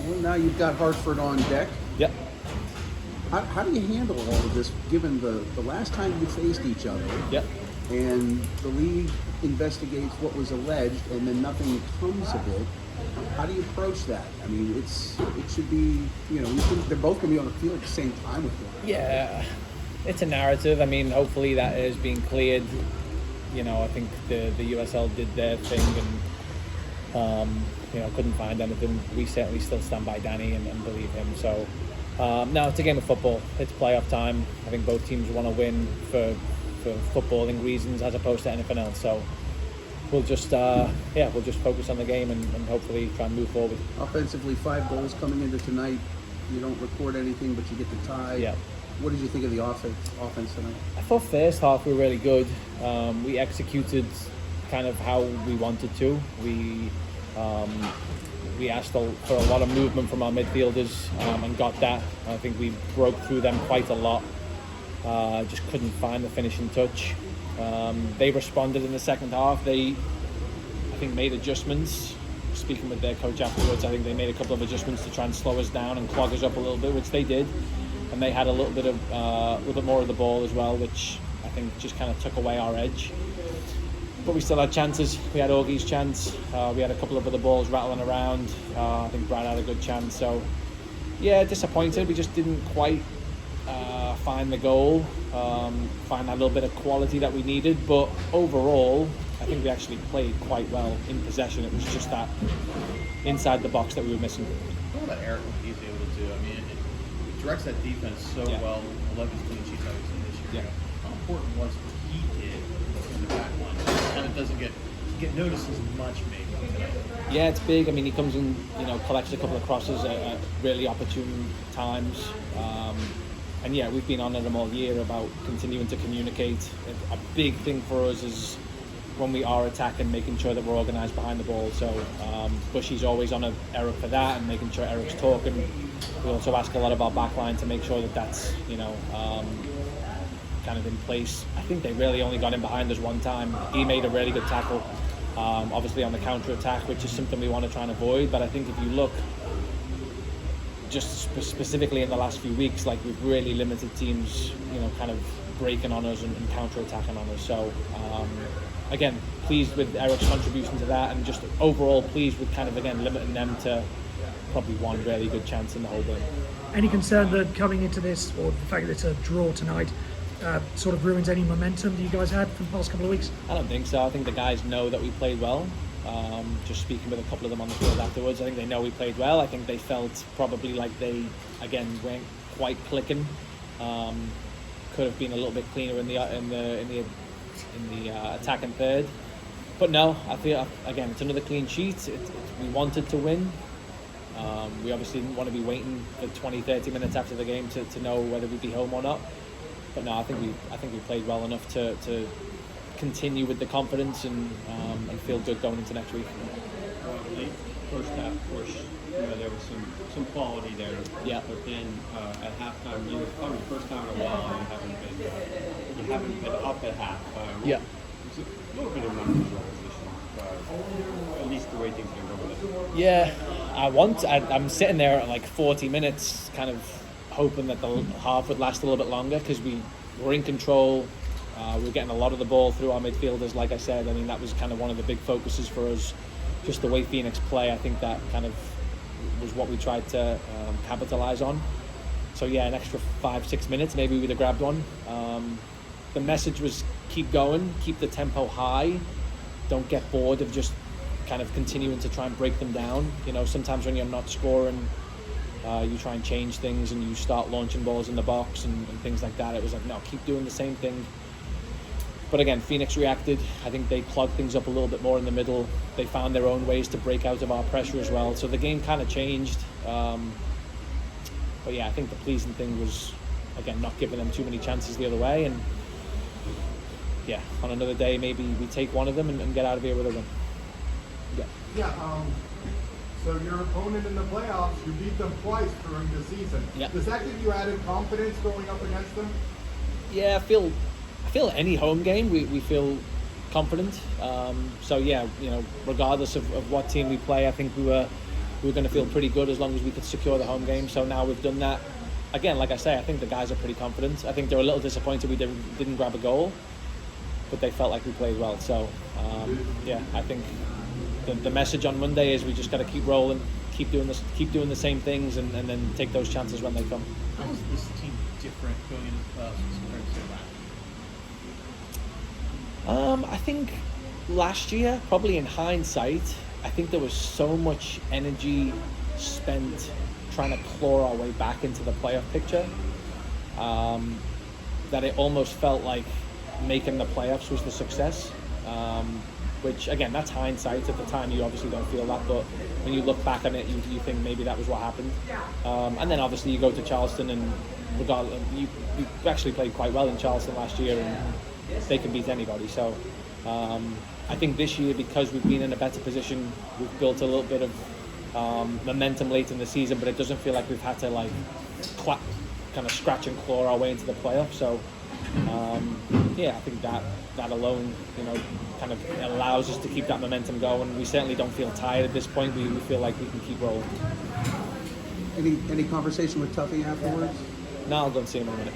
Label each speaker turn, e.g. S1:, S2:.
S1: Well, now you've got Hartford on deck.
S2: Yep.
S1: How do you handle all of this, given the last time you faced each other,
S2: Yep.
S1: and the league investigates what was alleged, and then nothing comes of it? How do you approach that? I mean, it should be, they're both going to be on the field at the same time with you.
S2: Yeah, it's a narrative. I mean, hopefully that is being cleared. I think the USL did their thing and, couldn't find anything. We certainly still stand by Danny and believe him. So, no, it's a game of football. It's playoff time. I think both teams want to win for footballing reasons as opposed to anything else. So we'll just focus on the game and hopefully try and move forward.
S1: Offensively, 5 goals coming into tonight. You don't record anything, but you get the tie.
S2: Yeah.
S1: What did you think of the offense tonight?
S2: I thought first half we were really good. We executed kind of how we wanted to. We asked for a lot of movement from our midfielders and got that. I think we broke through them quite a lot. Just couldn't find the finishing touch. They responded in the second half. They, I think, made adjustments. Speaking with their coach afterwards, I think they made a couple of adjustments to try and slow us down and clog us up a little bit, which they did. And they had a little bit more of the ball as well, which I think just kind of took away our edge. But we still had chances. We had Augie's chance. We had a couple of other balls rattling around. I think Brad had a good chance. So, yeah, disappointed. We just didn't quite find the goal, find that little bit of quality that we needed. But overall, I think we actually played quite well in possession. It was just that inside the box that we were missing.
S3: What about Eric, what he's able to do? I mean, it directs that defense so well. 11 clean sheets I've seen this year.
S2: Yeah.
S3: How important was what he did in the back line? It kind of doesn't get noticed as much, maybe, tonight.
S2: Yeah, it's big. I mean, he comes in, collects a couple of crosses at really opportune times. And yeah, we've been on him all year about continuing to communicate. A big thing for us is when we are attacking, making sure that we're organised behind the ball. So Bushy's always on Eric for that and making sure Eric's talking. We also ask a lot of our backline to make sure that that's, kind of in place. I think they really only got in behind us one time. He made a really good tackle, obviously on the counter-attack, which is something we want to try and avoid. But I think if you look just specifically in the last few weeks, like we've really limited teams, kind of breaking on us and counter-attacking on us. So, again, pleased with Eric's contribution to that, and just overall pleased with kind of, again, limiting them to probably one really good chance in the whole game.
S4: Any concern that coming into this, or the fact that it's a draw tonight, sort of ruins any momentum that you guys had for the past couple of weeks?
S2: I don't think so. I think the guys know that we played well. Just speaking with a couple of them on the field afterwards, I think they know we played well. I think they felt probably like they, again, weren't quite clicking. Could have been a little bit cleaner in the attacking third. But no, I feel, again, it's another clean sheet. We wanted to win. We obviously didn't want to be waiting for 20-30 minutes after the game to know whether we'd be home or not. But no, I think we played well enough to continue with the confidence and feel good going into next week.
S5: Well, late first half, of course, there was some quality there.
S2: Yeah.
S5: But then at halftime, probably the first time in a while you haven't been up at half.
S2: Yeah.
S5: It's a little bit of non-control position, at least the way things can go with it.
S2: Yeah, I'm sitting there at like 40 minutes, kind of hoping that the half would last a little bit longer because we were in control. We were getting a lot of the ball through our midfielders, like I said. I mean, that was kind of one of the big focuses for us. Just the way Phoenix play, I think that kind of was what we tried to capitalize on. So yeah, an extra 5-6 minutes, maybe we'd have grabbed one. The message was keep going, keep the tempo high. Don't get bored of just kind of continuing to try and break them down. Sometimes when you're not scoring, you try and change things and you start launching balls in the box and things like that. It was like, no, keep doing the same thing. But again, Phoenix reacted. I think they plugged things up a little bit more in the middle. They found their own ways to break out of our pressure as well. So the game kind of changed. But yeah, I think the pleasing thing was, again, not giving them too many chances the other way. And yeah, on another day, maybe we take one of them and get out of here with a win.
S6: Yeah. So your opponent in the playoffs, you beat them twice during the season.
S2: Yeah.
S6: Does that give you added confidence going up against them?
S2: Yeah, I feel any home game we feel confident. So yeah, regardless of what team we play, I think we were we were going to feel pretty good as long as we could secure the home game. So now we've done that. Again, like I say, I think the guys are pretty confident. I think they're a little disappointed we didn't grab a goal, but they felt like we played well. So, yeah, I think the message on Monday is we just got to keep rolling, keep doing the same things, and then take those chances when they come.
S3: How is this team different going into the playoffs compared to last?
S2: I think last year, probably in hindsight, I think there was so much energy spent trying to claw our way back into the playoff picture, that it almost felt like making the playoffs was the success. Which, again, that's hindsight. At the time, you obviously don't feel that, but when you look back on it, you think maybe that was what happened. And then obviously you go to Charleston, and regardless, you actually played quite well in Charleston last year, and they can beat anybody. So I think this year, because we've been in a better position, we've built a little bit of momentum late in the season, but it doesn't feel like we've had to kind of scratch and claw our way into the playoffs. So yeah, I think that alone, kind of allows us to keep that momentum going. We certainly don't feel tired at this point. We feel like we can keep rolling.
S1: Any conversation with Tuffy afterwards?
S2: No, I'll go and see him in a minute.